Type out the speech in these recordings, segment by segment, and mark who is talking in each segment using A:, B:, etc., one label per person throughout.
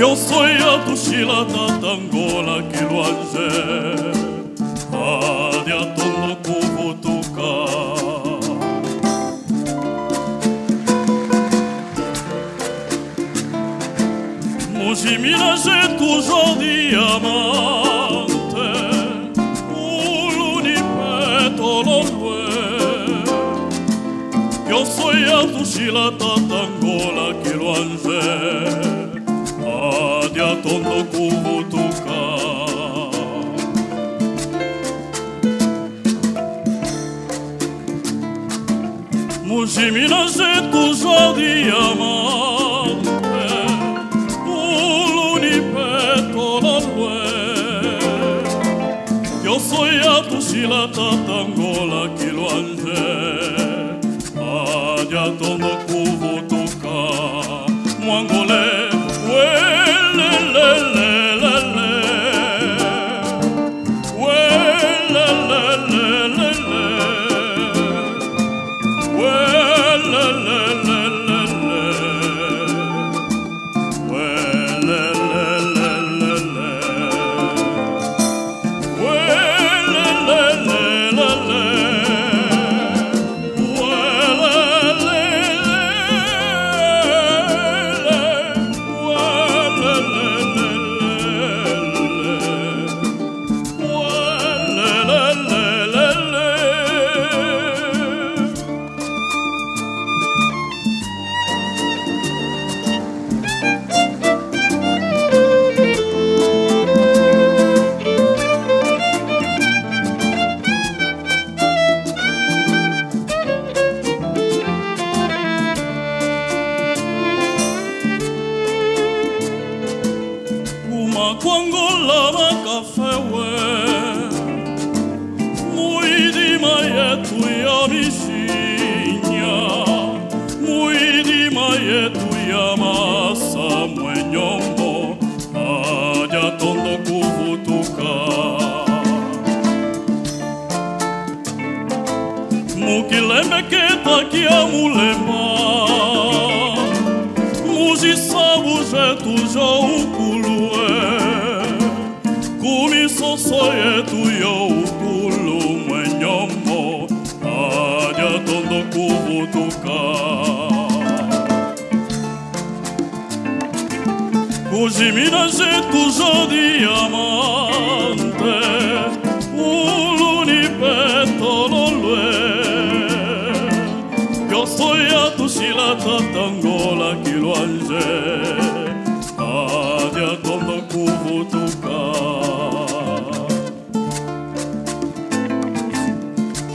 A: eu soy a tu și la tatangola que luange adia tondo kuvutuka Mujimina j'ai toujours diamante eu soy a tu și la tatangola que luange adia tondo kuvutuka Mujimina j'ai toujours diamante eu soy a tu și la tatangola que luange adia tondo kuvutuka Mwangole welelelelele welelelelele Kwango lava café muidima yetu ya bichinha muidima yetu ya masa mwenyombo adia tondo kuvutuka mukilembe ketakia mulemba mujisabu jetu joukulue Kumisoso yetu yo ukulu mwenyombo adia tondo kuvutuka Kujimina j'ai toujours diamante uluni petololue eu soy a tu și la tatangola que luange adia tondo kuvutuka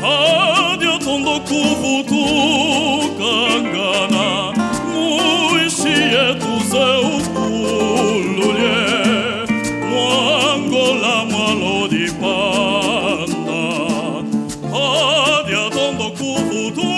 A: adia tondo kuvutuka ngana muishi yetu zeukululie Mwangola mwalo di panda adia tondo kuvutuka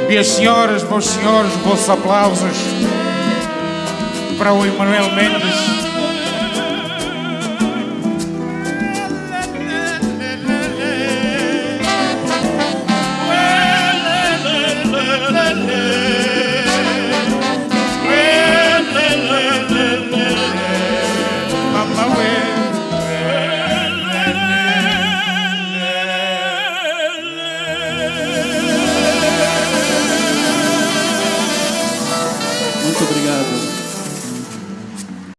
B: Minhas senhoras, meus senhores, vossos aplausos para o Emanuel Mendes.